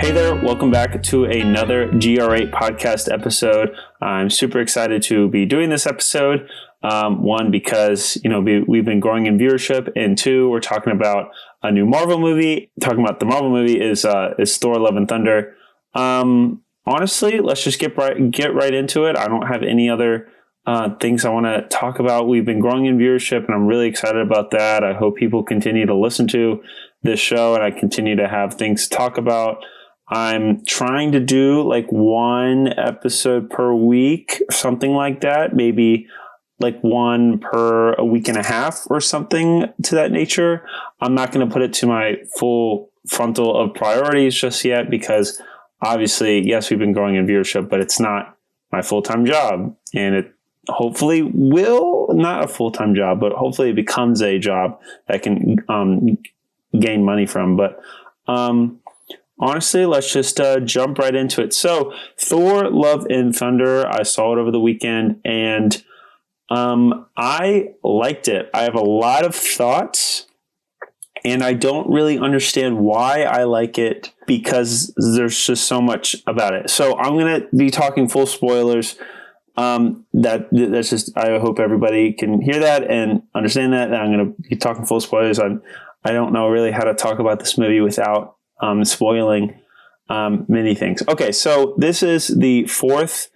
Hey there, welcome back to another GR8 podcast episode. I'm super excited to be doing this episode. One, because we've been growing in viewership, and two, we're talking about a new Marvel movie. Talking about the Marvel movie is Thor: Love and Thunder. Honestly, let's just get right into it. I don't have any other things I want to talk about. We've been growing in viewership, and I'm really excited about that. I hope people continue to listen to this show, and I continue to have things to talk about. I'm trying to do like one episode per week, something like that. Maybe like one per a week and a half or something to that nature. I'm not going to put it to my full frontal of priorities just yet because obviously, yes, we've been growing in viewership, but it's not my full-time job. And it hopefully will, not a full-time job, but hopefully it becomes a job that can gain money from. But honestly, let's just jump right into it. So, Thor: Love and Thunder, I saw it over the weekend, and I liked it. I have a lot of thoughts, and I don't really understand why I like it because there's just so much about it. So, I'm going to be talking full spoilers. That's just, I hope everybody can hear that and understand that. I'm going to be talking full spoilers. I don't know really how to talk about this movie without spoiling many things. Okay, so this is the fourth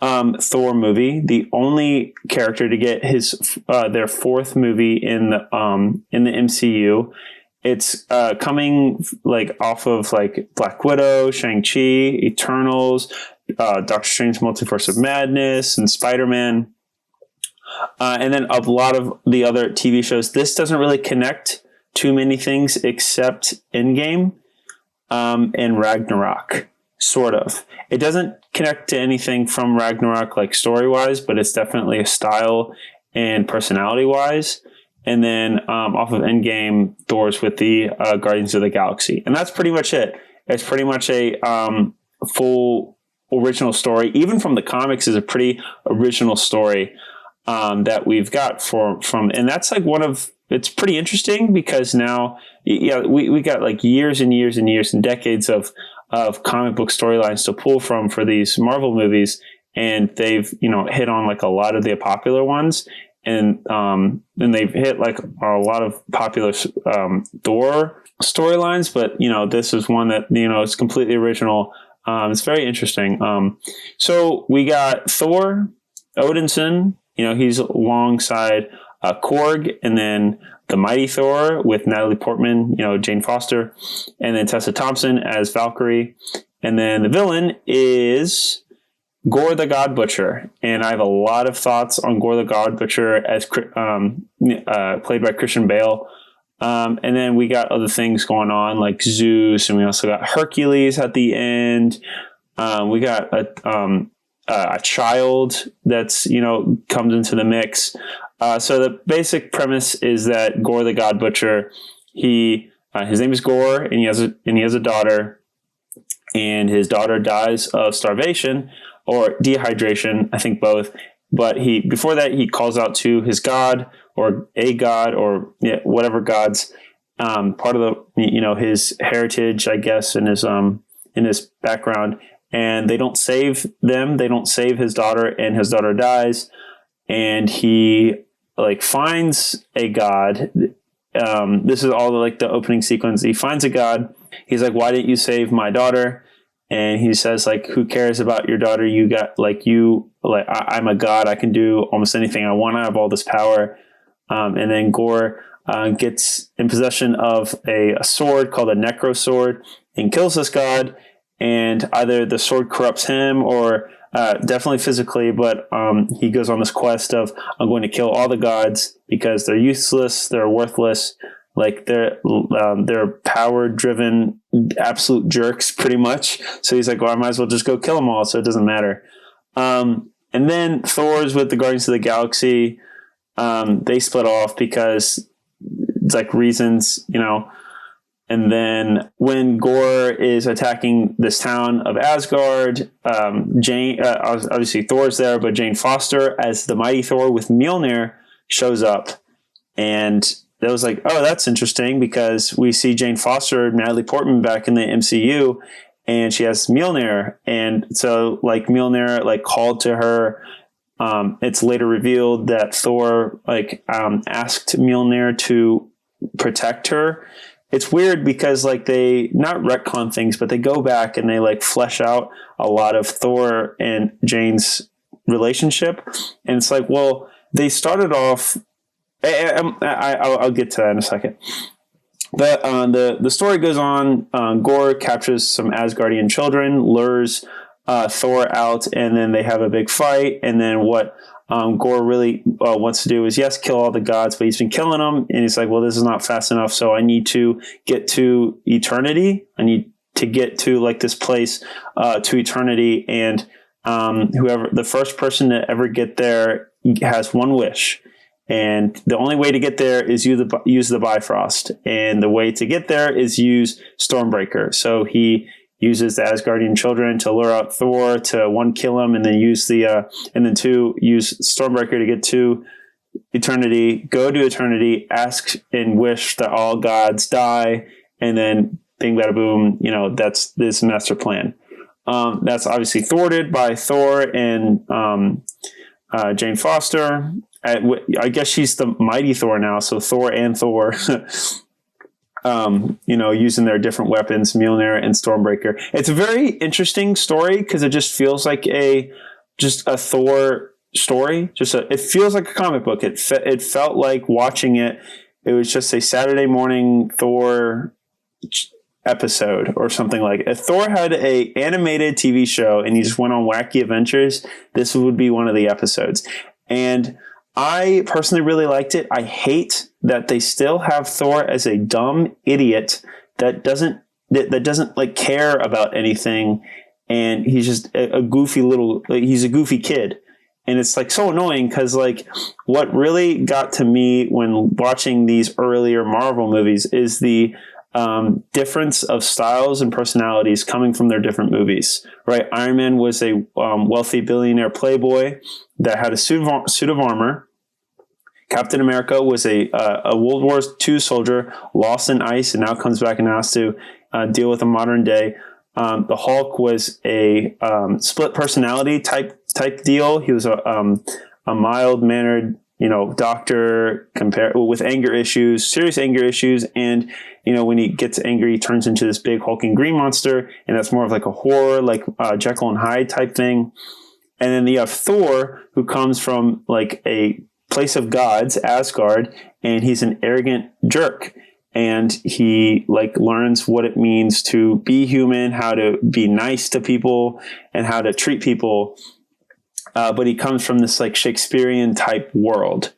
Thor movie, the only character to get their fourth movie in the MCU. It's coming like off of like Black Widow, Shang-Chi, Eternals, Doctor Strange Multiverse of Madness, and Spider-Man. And then a lot of the other TV shows. This doesn't really connect to many things except Endgame. And Ragnarok, sort of. It doesn't connect to anything from Ragnarok, like story-wise, but it's definitely a style and personality-wise. And then off of Endgame, Thor's with the Guardians of the Galaxy. And that's pretty much it. It's pretty much a full original story. Even from the comics is a pretty original story that we've got from, and that's like it's pretty interesting because now, we got like years and years and years and decades of comic book storylines to pull from for these Marvel movies. And they've, hit on like a lot of the popular ones. And they've hit like a lot of popular Thor storylines. But, this is one that, is completely original. It's very interesting. So we got Thor, Odinson, he's alongside Korg, and then the Mighty Thor with Natalie Portman, Jane Foster, and then Tessa Thompson as Valkyrie. And then the villain is Gore the God Butcher. And I have a lot of thoughts on Gore the God Butcher as played by Christian Bale. And then we got other things going on like Zeus, and we also got Hercules at the end. We got a child that's, comes into the mix. So the basic premise is that Gore the God Butcher, his name is Gore, and he has a daughter, and his daughter dies of starvation or dehydration, I think both. But before that he calls out to his god or a god or whatever gods, part of the his heritage, I guess, in his background, and they don't save them. They don't save his daughter, and his daughter dies, and he finds a god. This is all the opening sequence. He finds a god. He's like, "Why didn't you save my daughter?" And he says, who cares about your daughter? You got I'm a god. I can do almost anything I want. I have all this power. And then Gore gets in possession of a sword called a necro sword and kills this god. And either the sword corrupts him or definitely physically, but he goes on this quest of, I'm going to kill all the gods because they're useless, they're worthless, they're power-driven absolute jerks, pretty much. So he's like, well, I might as well just go kill them all, so it doesn't matter. And then Thor's with the Guardians of the Galaxy. They split off because it's reasons, And then when Gore is attacking this town of Asgard, obviously Thor's there, but Jane Foster as the Mighty Thor with Mjolnir shows up. And that was oh, that's interesting because we see Jane Foster, Natalie Portman back in the MCU, and she has Mjolnir. And so like Mjolnir like called to her. It's later revealed that Thor asked Mjolnir to protect her. It's weird because like they not retcon things, but they go back and they like flesh out a lot of Thor and Jane's relationship. And it's like, well, they started off. I'll get to that in a second. But the story goes on. Gore captures some Asgardian children, lures Thor out, and then they have a big fight. And then what Gore really wants to do is, yes, kill all the gods, but he's been killing them. And he's like, well, this is not fast enough. So I need to get to eternity. I need to get to like this place to eternity. And whoever the first person to ever get there has one wish. And the only way to get there is use the Bifrost. And the way to get there is use Stormbreaker. So he uses the Asgardian children to lure out Thor, to one, kill him, and then and then two, use Stormbreaker to get to eternity, go to eternity, ask and wish that all gods die, and then bing, bada, boom, that's this master plan. That's obviously thwarted by Thor and Jane Foster. I guess she's the mighty Thor now, so Thor and Thor using their different weapons, Mjolnir and Stormbreaker. It's a very interesting story because it just feels like a Thor story. It feels like a comic book. It felt like watching it. It was just a Saturday morning Thor episode or something like it. If Thor had a animated TV show and he just went on wacky adventures, this would be one of the episodes. And I personally really liked it. I hate that they still have Thor as a dumb idiot that doesn't like care about anything, and he's just a goofy he's a goofy kid, and it's like so annoying because like what really got to me when watching these earlier Marvel movies is the difference of styles and personalities coming from their different movies, right? Iron Man was a wealthy billionaire playboy that had a suit of armor. Captain America was a World War II soldier lost in ice and now comes back and has to deal with a modern day. The Hulk was a split personality type deal. He was a mild-mannered, doctor with serious anger issues. And, when he gets angry, he turns into this big hulking green monster. And that's more of like a horror, like Jekyll and Hyde type thing. And then you have Thor, who comes from like a place of gods, Asgard, and he's an arrogant jerk. And he like learns what it means to be human, how to be nice to people, and how to treat people. But he comes from this like Shakespearean type world.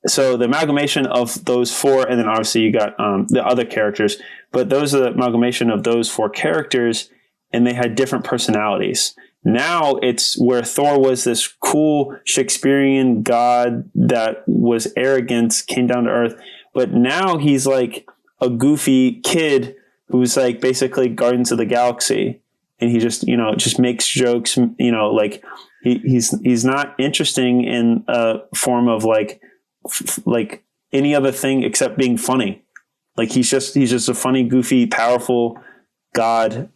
So the amalgamation of those four, and then obviously you got the other characters, but those are the amalgamation of those four characters, and they had different personalities. Now it's where Thor was this cool Shakespearean god that was arrogant, came down to earth, but now he's like a goofy kid who's like basically Guardians of the Galaxy, and he just just makes jokes, like he's not interesting in a form of like any other thing except being funny. Like he's just a funny, goofy, powerful god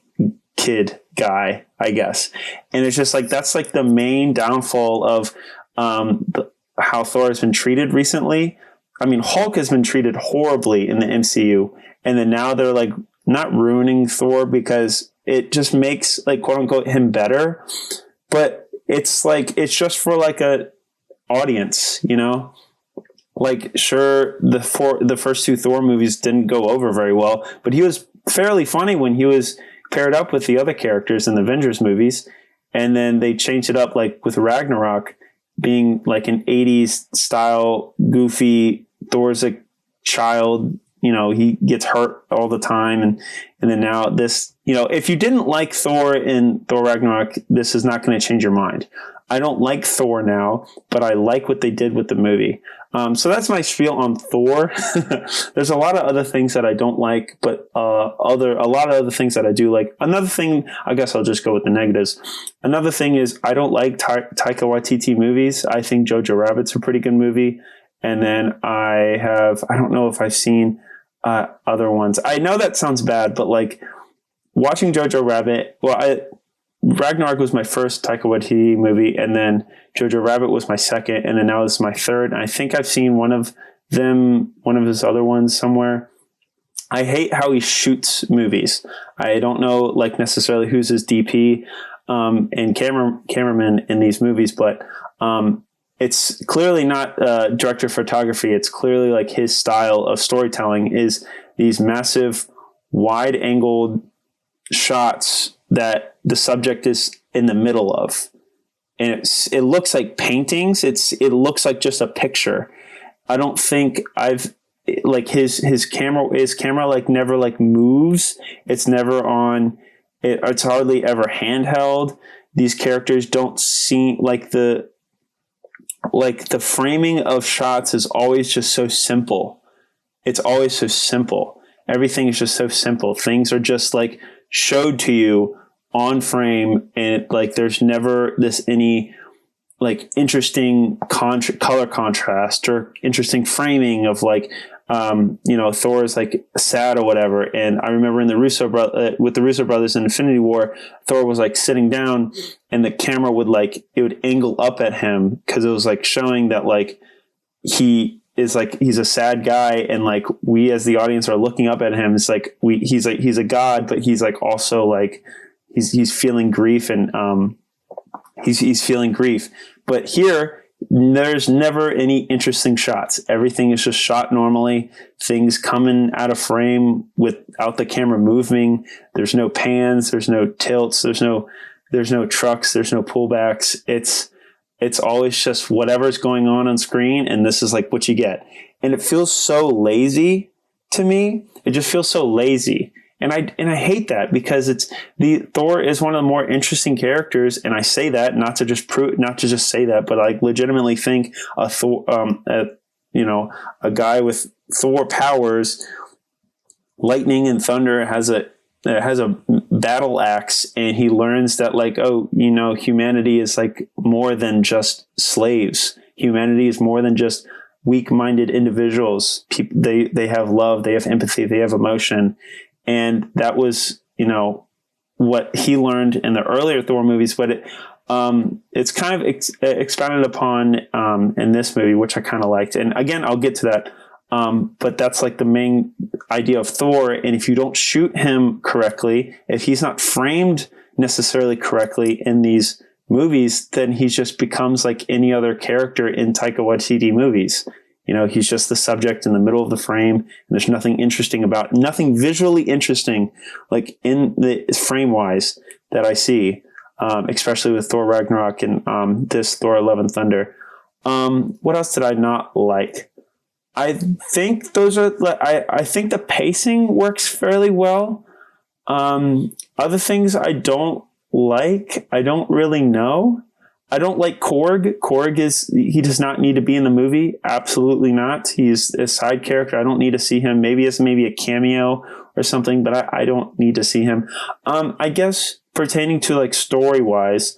kid guy, I guess. And it's just like that's like the main downfall of how Thor has been treated recently. I mean, Hulk has been treated horribly in the MCU, and then now they're like not ruining Thor because it just makes like quote unquote him better, but it's like it's just for like a audience, Like sure, the first two Thor movies didn't go over very well, but he was fairly funny when he was paired up with the other characters in the Avengers movies, and then they changed it up like with Ragnarok being like an 80s style goofy Thor's a child, he gets hurt all the time, and then now this, if you didn't like Thor in Thor Ragnarok, this is not going to change your mind. I don't like Thor now, but I like what they did with the movie. So that's my spiel on Thor. There's a lot of other things that I don't like, but a lot of other things that I do like. Another thing, I guess I'll just go with the negatives. Another thing is I don't like Taika Waititi movies. I think Jojo Rabbit's a pretty good movie. And then I don't know if I've seen other ones. I know that sounds bad, but like watching Jojo Rabbit, Ragnarok was my first Taika Waititi movie, and then Jojo Rabbit was my second, and then now this is my third. And I think I've seen one of his other ones somewhere. I hate how he shoots movies. I don't know, like, necessarily who's his DP and cameraman in these movies, but it's clearly not director of photography. It's clearly like his style of storytelling is these massive, wide-angled shots that the subject is in the middle of, and it looks like paintings. It looks like just a picture. I don't think his camera like never like moves. It's never on. It's hardly ever handheld. These characters don't seem like the framing of shots is always just so simple. It's always so simple. Everything is just so simple. Things are just like showed to you on frame, and like there's never any like interesting color contrast or interesting framing of like Thor is like sad or whatever. And I remember in the Russo brothers in Infinity War, Thor was like sitting down, and the camera would angle up at him because it was like showing that like he's a sad guy, and like we as the audience are looking up at him. It's like he's a god, but he's like also like he's feeling grief, and he's feeling grief. But here there's never any interesting shots. Everything is just shot normally. Things coming out of frame without the camera moving. There's no pans. There's no tilts. There's no trucks. There's no pullbacks. It's always just whatever's going on screen, and this is like what you get. And it feels so lazy to me. It just feels so lazy. And I hate that, because Thor is one of the more interesting characters, and I say that not to just say that, but I legitimately think a guy with Thor powers, lightning and thunder, has a battle axe, and he learns that like, humanity is like more than just slaves. Humanity is more than just weak-minded individuals. They have love, they have empathy, they have emotion. And that was, what he learned in the earlier Thor movies, but it's kind of expounded upon in this movie, which I kind of liked. And again, I'll get to that. But that's like the main idea of Thor. And if you don't shoot him correctly, if he's not framed necessarily correctly in these movies, then he just becomes like any other character in Taika Waititi movies. He's just the subject in the middle of the frame, and there's nothing visually interesting, like in the frame wise, that I see, especially with Thor Ragnarok and this Thor Love and Thunder. What else did I not like? I think I think the pacing works fairly well. Other things I don't like, I don't really know. I don't like Korg. Korg he does not need to be in the movie. Absolutely not. He's a side character. I don't need to see him. Maybe it's a cameo or something, but I don't need to see him. I guess pertaining to like story wise,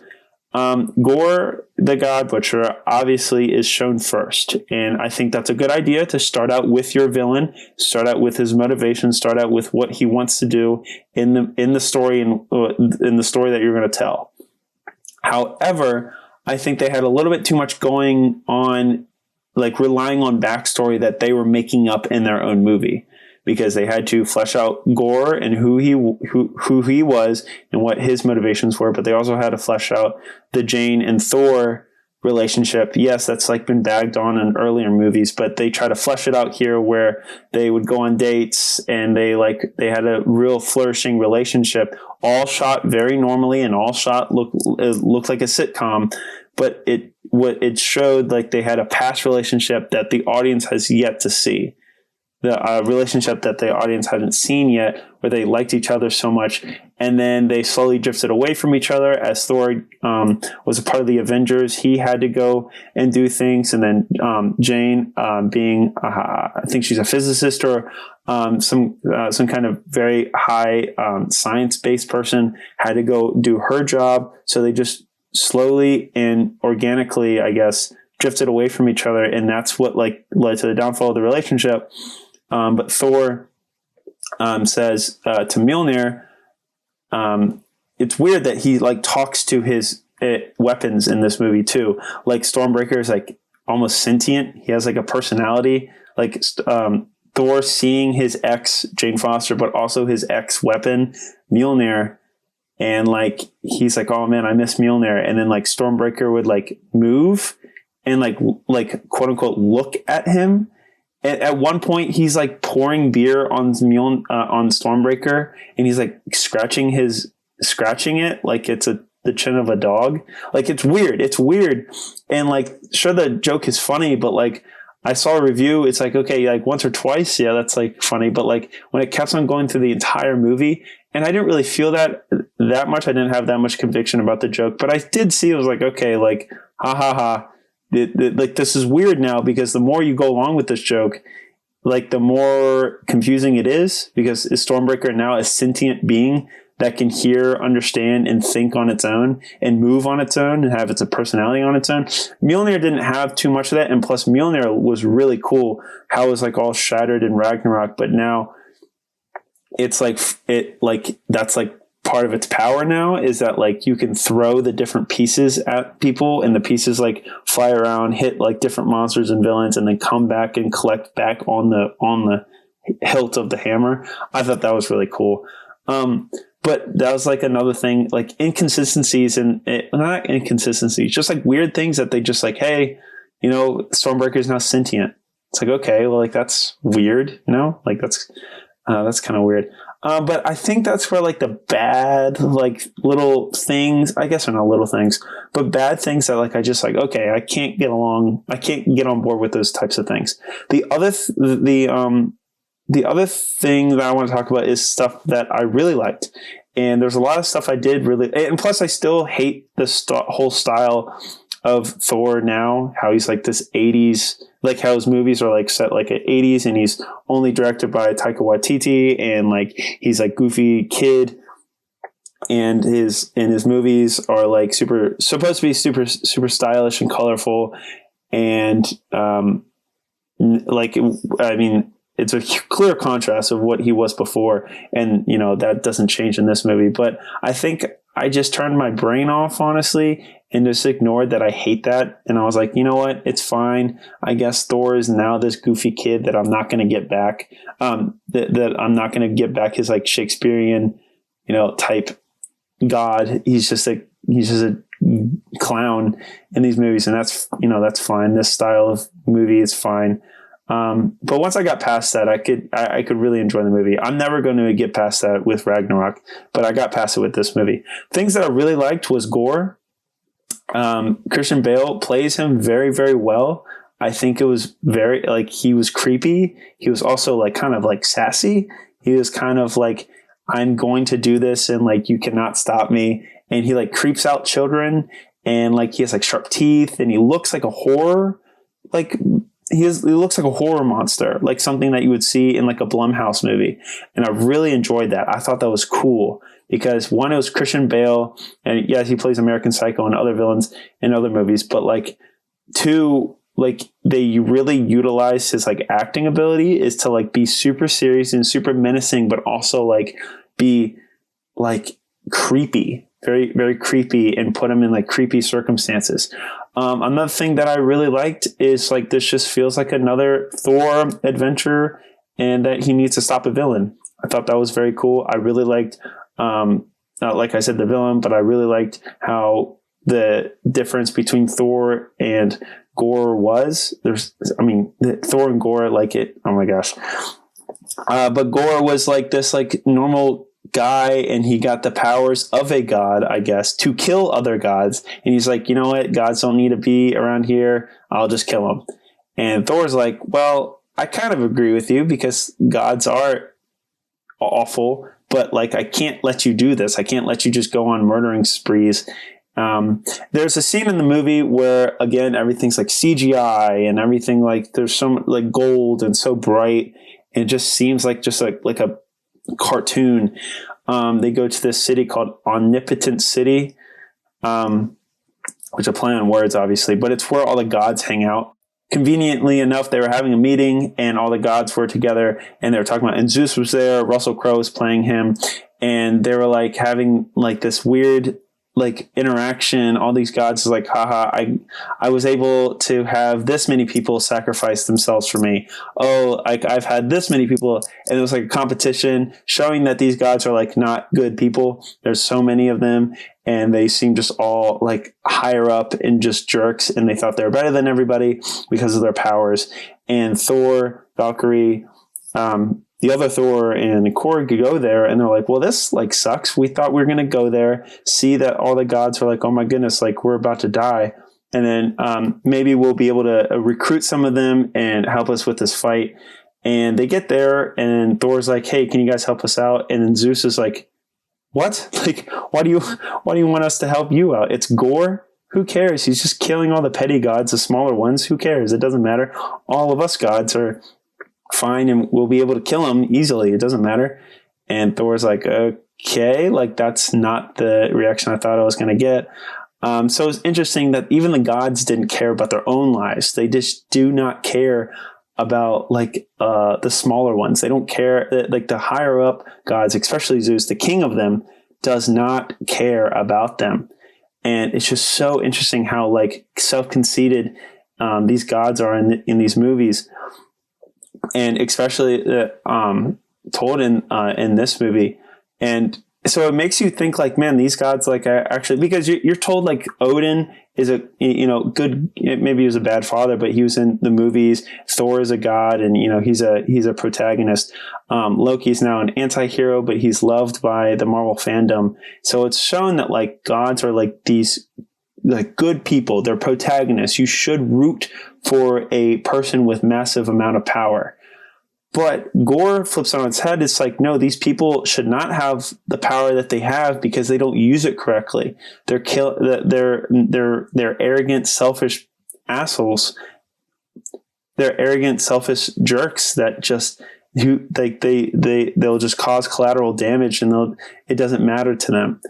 Gore the God Butcher obviously is shown first, and I think that's a good idea to start out with your villain, start out with his motivation, start out with what he wants to do in the story and in the story that you're going to tell. However, I think they had a little bit too much going on, like relying on backstory that they were making up in their own movie, because they had to flesh out Gore and who he was and what his motivations were. But they also had to flesh out the Jane and Thor relationship. Yes, that's like been bagged on in earlier movies, but they try to flesh it out here, where they would go on dates and they had a real flourishing relationship, all shot very normally, and all shot looked like a sitcom, but it showed like they had a past relationship that the audience has yet to see. The relationship that the audience hadn't seen yet, where they liked each other so much, and then they slowly drifted away from each other as Thor was a part of the Avengers. He had to go and do things, and then Jane, being I think she's a physicist or some kind of very high science-based person, had to go do her job. So they just slowly and organically, I guess, drifted away from each other, and that's what like led to the downfall of the relationship. But Thor says to Mjolnir, it's weird that he like talks to his weapons in this movie too. Like Stormbreaker is like almost sentient. He has like a personality. Like Thor seeing his ex Jane Foster, but also his ex weapon Mjolnir, and like he's like, oh man, I miss Mjolnir. And then like Stormbreaker would like move and like quote unquote look at him. At one point, he's like pouring beer on on Stormbreaker, and he's like scratching it like it's the chin of a dog. Like it's weird. It's weird. And like, sure, the joke is funny, but like I saw a review. It's like, okay, like once or twice. Yeah, that's like funny. But like when it kept on going through the entire movie, and I didn't really feel that much. I didn't have that much conviction about the joke, but I did see, it was like, okay, like, ha ha ha. Like this is weird now, because the more you go along with this joke, like the more confusing it is, because is Stormbreaker now a sentient being that can hear, understand, and think on its own and move on its own and have its personality on its own? Mjolnir didn't have too much of that. And plus Mjolnir was really cool how it was like all shattered in Ragnarok, but now it's like that's like part of its power now, is that like you can throw the different pieces at people, and the pieces like fly around, hit like different monsters and villains, and then come back and collect back on the hilt of the hammer. I thought that was really cool. But that was like another thing, like inconsistencies, and not inconsistencies, just like weird things that they just like, hey, you know, Stormbreaker is now sentient. It's like, okay, well, like that's weird, you know, like that's kind of weird. But I think that's where like the bad, like little things, I guess they're not little things, but bad things that like, I just like, okay, I can't get on board with those types of things. The other thing that I want to talk about is stuff that I really liked. And there's a lot of stuff I did really, and plus I still hate this whole style of Thor now, how he's like this 80s, like how his movies are like set like at 80s, and he's only directed by Taika Waititi, and like he's like goofy kid, and his movies are like supposed to be super stylish and colorful, and like, I mean, it's a clear contrast of what he was before, and you know that doesn't change in this movie. But I think I just turned my brain off, honestly, and just ignored that I hate that. And I was like, you know what? It's fine. I guess Thor is now this goofy kid that I'm not going to get back. That I'm not going to get back his like Shakespearean, you know, type god. He's just a clown in these movies, and that's fine. This style of movie is fine. But once I got past that, I could really enjoy the movie. I'm never going to get past that with Ragnarok, but I got past it with this movie. Things that I really liked was Gore. Christian Bale plays him very, very well. I think it was very, like, he was creepy. He was also like kind of like sassy. He was kind of like, I'm going to do this, and like, you cannot stop me. And he like creeps out children, and like, he has like sharp teeth, and he looks like a horror, like, he looks like a horror monster, like something that you would see in like a Blumhouse movie. And I really enjoyed that. I thought that was cool because, one, it was Christian Bale, and yes, he plays American Psycho and other villains in other movies, but like, two, like they really utilize his like acting ability is to like be super serious and super menacing, but also like be like creepy, very, very creepy, and put him in like creepy circumstances. Another thing that I really liked is like, this just feels like another Thor adventure, and that he needs to stop a villain. I thought that was very cool. I really liked, like I said, the villain, but I really liked how the difference between Thor and Gore was. Thor and Gore, like it. Oh my gosh. But Gore was like this like normal guy, and he got the powers of a god, I guess, to kill other gods. And he's like, you know what? Gods don't need to be around here. I'll just kill them. And Thor's like, well, I kind of agree with you, because gods are awful, but like, I can't let you do this. I can't let you just go on murdering sprees. There's a scene in the movie where, again, everything's like CGI, and everything like there's some like gold and so bright. And it just seems like a cartoon. They go to this city called Omnipotent City, which a play on words, obviously, but it's where all the gods hang out. Conveniently enough, they were having a meeting, and all the gods were together, and they were talking about, and Zeus was there, Russell Crowe was playing him, and they were like having like this weird like interaction. All these gods is like, haha, I was able to have this many people sacrifice themselves for me. Oh, like I've had this many people, and it was like a competition showing that these gods are like not good people. There's so many of them, and they seem just all like higher up and just jerks, and they thought they were better than everybody because of their powers. And Thor, Valkyrie, the other Thor and Korg could go there, and they're like, well, this like sucks. We thought we were going to go there, see that all the gods are like, oh my goodness, like we're about to die. And then maybe we'll be able to recruit some of them and help us with this fight. And they get there, and Thor's like, hey, can you guys help us out? And then Zeus is like, what? Like, why do you want us to help you out? It's Gore. Who cares? He's just killing all the petty gods, the smaller ones. Who cares? It doesn't matter. All of us gods are fine, and we'll be able to kill him easily. It doesn't matter. And Thor's like, okay, like that's not the reaction I thought I was going to get. So it's interesting that even the gods didn't care about their own lives. They just do not care about like the smaller ones. They don't care. Like the higher up gods, especially Zeus, the king of them, does not care about them. And it's just so interesting how like self-conceited these gods are in these movies. And especially told in this movie. And so it makes you think like, man, these gods like actually, because you're told like Odin is a, good, maybe he was a bad father, but he was in the movies. Thor is a god, and he's a protagonist. Loki's now an anti-hero, but he's loved by the Marvel fandom. So it's shown that like gods are like these like good people. They're protagonists. You should root for a person with massive amount of power. But Gore flips it on its head. It's like, no, these people should not have the power that they have because they don't use it correctly. They're arrogant, selfish assholes. They're arrogant, selfish jerks that just they'll just cause collateral damage, and it doesn't matter to them.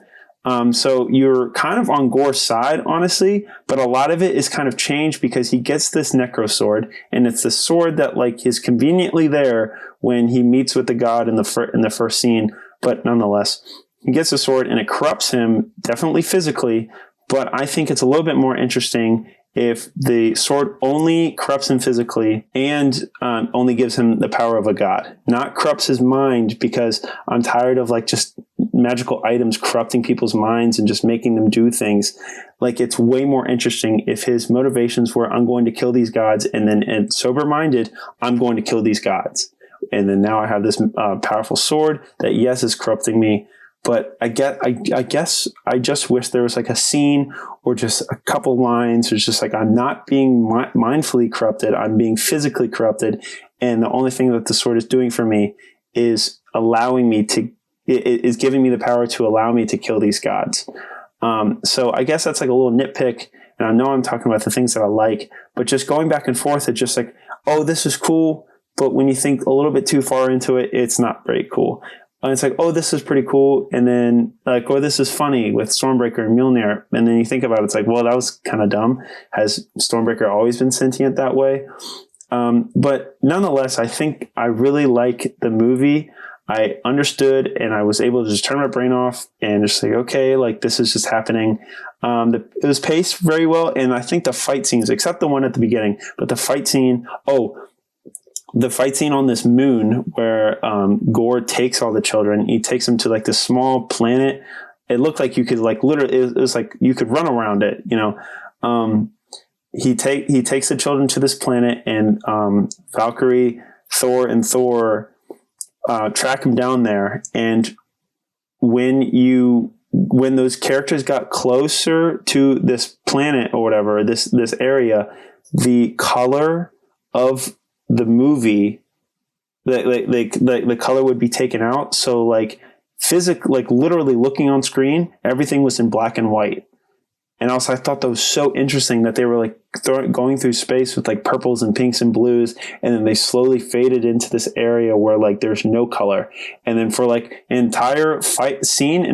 So you're kind of on Gore's side, honestly, but a lot of it is kind of changed because he gets this necro sword, and it's the sword that like is conveniently there when he meets with the god in the first scene. But nonetheless, he gets the sword, and it corrupts him definitely physically. But I think it's a little bit more interesting if the sword only corrupts him physically and only gives him the power of a god, not corrupts his mind, because I'm tired of like just magical items corrupting people's minds and just making them do things. Like, it's way more interesting if his motivations were, I'm going to kill these gods, and sober-minded, I'm going to kill these gods. And then now I have this powerful sword that, yes, is corrupting me. But I guess I just wish there was like a scene or just a couple lines. It's just like, I'm not being mindfully corrupted. I'm being physically corrupted. And the only thing that the sword is doing for me is allowing me to, it is giving me the power to allow me to kill these gods. So I guess that's like a little nitpick. And I know I'm talking about the things that I like, but just going back and forth, it's just like, oh, this is cool. But when you think a little bit too far into it, it's not very cool. And it's like, oh, this is pretty cool. And then like, oh, this is funny with Stormbreaker and Mjolnir. And then you think about it, it's like, well, that was kind of dumb. Has Stormbreaker always been sentient that way? But nonetheless, I think I really like the movie. I understood, and I was able to just turn my brain off and just say, okay, like this is just happening. It was paced very well. And I think the fight scenes, except the one at the beginning, but the fight scene, the fight scene on this moon where Gore takes all the children, he takes them to like this small planet. It looked like you could like literally, it was like you could run around it, He takes the children to this planet, and Valkyrie, Thor, and Thor track him down there. And when those characters got closer to this planet or whatever, this area, the color of the movie, the color would be taken out. So like literally looking on screen, everything was in black and white. And also I thought that was so interesting that they were like going through space with like purples and pinks and blues. And then they slowly faded into this area where like there's no color. And then for like an entire fight scene,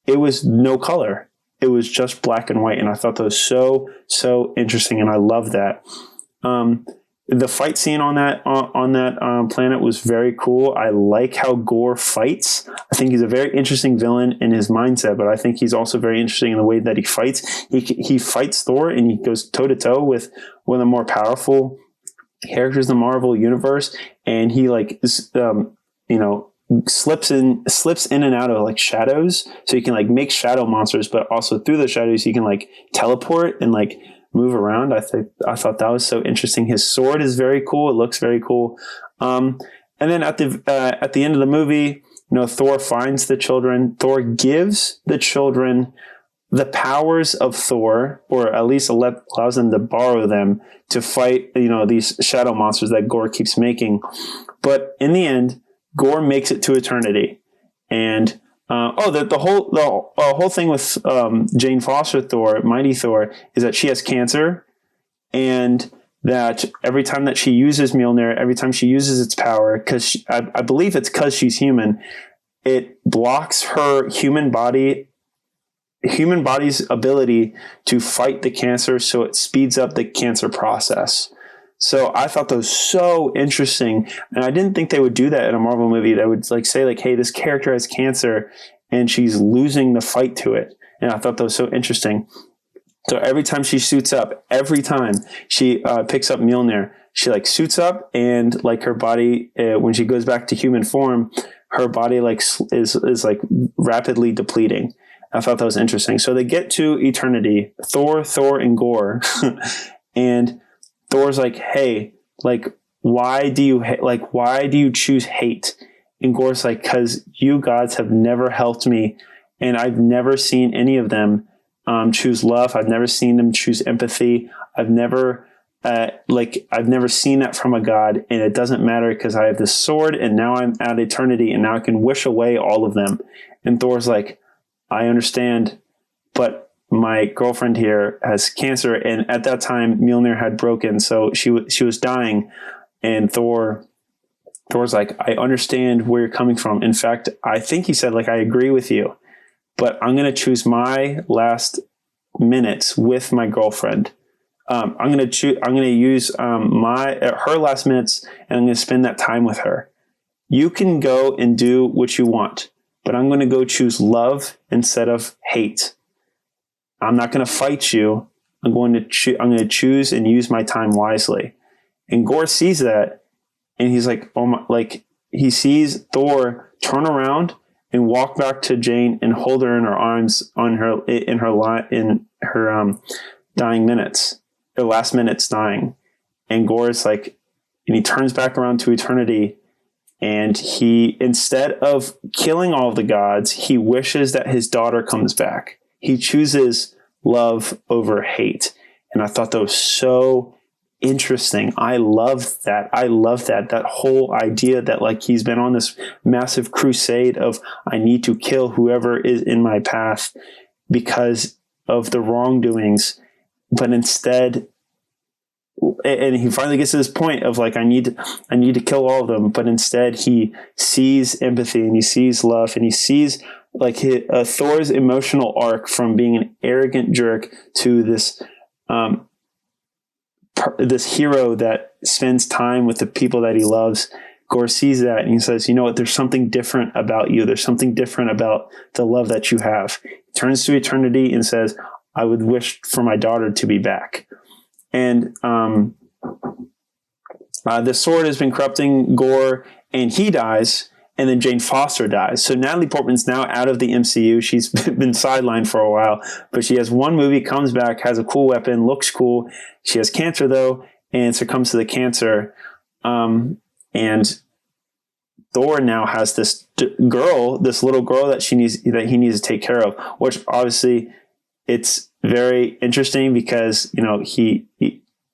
it was no color. It was just black and white. And I thought that was so, so interesting. And I love that. the fight scene on that planet was very cool. I like how Gore fights. I think he's a very interesting villain in his mindset, but I think he's also very interesting in the way that he fights. He fights Thor, and he goes toe to toe with one of the more powerful characters in the Marvel universe, and he slips in and out of like shadows, so he can like make shadow monsters, but also through the shadows he can like teleport and like move around. I thought that was so interesting. His sword is very cool. It looks very cool. And then at the end of the movie, Thor finds the children. Thor gives the children the powers of Thor, or at least allows them to borrow them to fight, these shadow monsters that Gore keeps making. But in the end, Gore makes it to eternity. And the whole thing with Jane Foster Thor, Mighty Thor, is that she has cancer, and that every time that she uses Mjolnir, every time she uses its power, because I believe it's because she's human, it blocks her human body's ability to fight the cancer, so it speeds up the cancer process. So I thought that was so interesting, and I didn't think they would do that in a Marvel movie. That would like say like, hey, this character has cancer and she's losing the fight to it. And I thought that was so interesting. So every time she suits up, every time she picks up Mjolnir, she like suits up, and like her body, when she goes back to human form, her body like is like rapidly depleting. I thought that was interesting. So they get to eternity, Thor, and Gore, and Thor's like, hey, like, why do you choose hate? And Gore's like, because you gods have never helped me, and I've never seen any of them choose love. I've never seen them choose empathy. I've never seen that from a god, and it doesn't matter because I have this sword, and now I'm at eternity, and now I can wish away all of them. And Thor's like, I understand, but my girlfriend here has cancer, and at that time Mjolnir had broken, so she was dying. And Thor's like, I understand where you're coming from. In fact, I think he said like, I agree with you, but I'm going to choose my last minutes with my girlfriend. I'm going to use her last minutes, and I'm going to spend that time with her. You can go and do what you want, but I'm going to go choose love instead of hate. I'm not going to fight you. I'm going to choose and use my time wisely. And Gore sees that, and he's like, oh my, like he sees Thor turn around and walk back to Jane and hold her in her arms in her dying minutes, her last minutes dying. And Gore's like, and he turns back around to eternity, and he, instead of killing all of the gods, he wishes that his daughter comes back. He chooses love over hate. And I thought that was so interesting. I love that. That whole idea that like he's been on this massive crusade of, I need to kill whoever is in my path because of the wrongdoings. But instead, and he finally gets to this point of like, I need to kill all of them. But instead he sees empathy, and he sees love, and he sees like Thor's emotional arc from being an arrogant jerk to this this hero that spends time with the people that he loves. Gore sees that, and he says, you know what, there's something different about you. There's something different about the love that you have. He turns to eternity and says, I would wish for my daughter to be back. And the sword has been corrupting Gore, and he dies. And then Jane Foster dies. So Natalie Portman's now out of the MCU. She's been sidelined for a while, but she has one movie, comes back, has a cool weapon, looks cool. She has cancer though, and succumbs to the cancer. And Thor now has this little girl that he needs to take care of, which obviously it's very interesting because,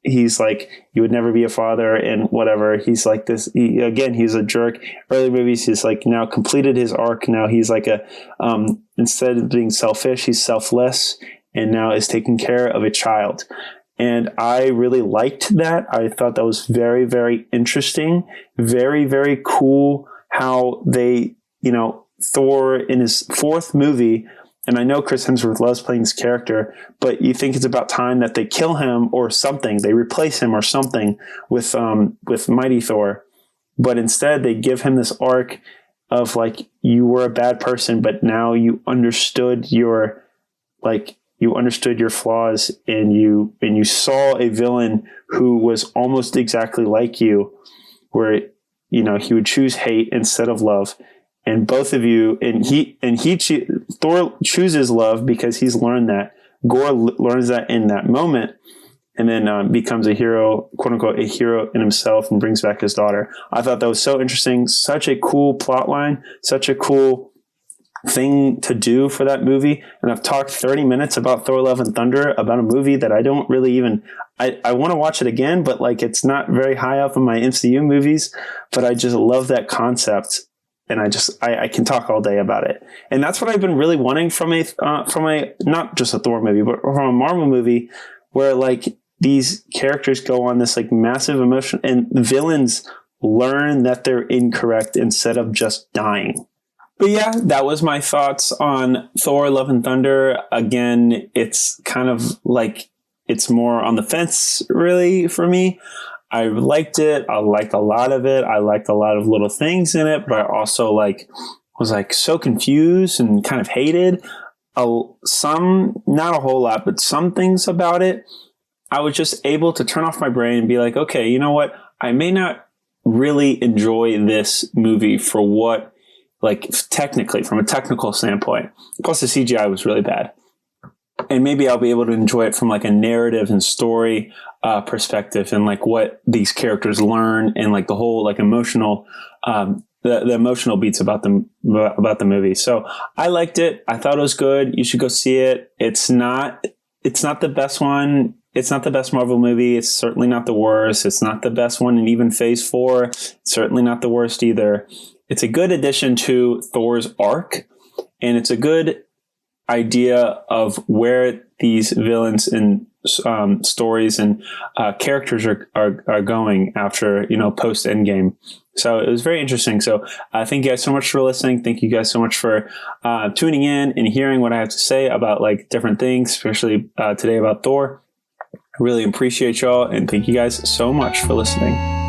he's like, you would never be a father and whatever. He's like this. He's a jerk. Early movies, he's like now completed his arc. Now he's like instead of being selfish, he's selfless, and now is taking care of a child. And I really liked that. I thought that was very, very interesting. Very, very cool how they, Thor in his fourth movie and I know Chris Hemsworth loves playing this character, but you think it's about time that they kill him or something. They replace him or something with Mighty Thor. But instead, they give him this arc of like, you were a bad person, but now you understood your flaws, and you saw a villain who was almost exactly like you, where he would choose hate instead of love. And both of you, Thor chooses love because he's learned that. Gore learns that in that moment, and then becomes a hero, quote unquote, a hero in himself, and brings back his daughter. I thought that was so interesting. Such a cool plot line, such a cool thing to do for that movie. And I've talked 30 minutes about Thor Love and Thunder, about a movie that I don't really even, I want to watch it again, but like, it's not very high up in my MCU movies, but I just love that concept. And I can talk all day about it. And that's what I've been really wanting from a not just a Thor movie, but from a Marvel movie, where like these characters go on this like massive emotion, and the villains learn that they're incorrect instead of just dying. But yeah, that was my thoughts on Thor Love and Thunder. Again, it's kind of like, it's more on the fence really for me. I liked it. I liked a lot of it. I liked a lot of little things in it, but I also was so confused and kind of hated some, not a whole lot, but some things about it. I was just able to turn off my brain and be like, okay, you know what? I may not really enjoy this movie for what, like, technically, from a technical standpoint. Plus the CGI was really bad. And maybe I'll be able to enjoy it from like a narrative and story perspective, and like what these characters learn, and like the whole like emotional, the emotional beats about the movie. So I liked it. I thought it was good. You should go see it. It's not the best one. It's not the best Marvel movie. It's certainly not the worst. It's not the best one in even Phase 4. It's certainly not the worst either. It's a good addition to Thor's arc, and it's a good idea of where these villains and stories and characters are going after, post Endgame. So it was very interesting. So thank you guys so much for listening. Thank you guys so much for tuning in and hearing what I have to say about like different things, especially today about Thor. I really appreciate y'all, and thank you guys so much for listening.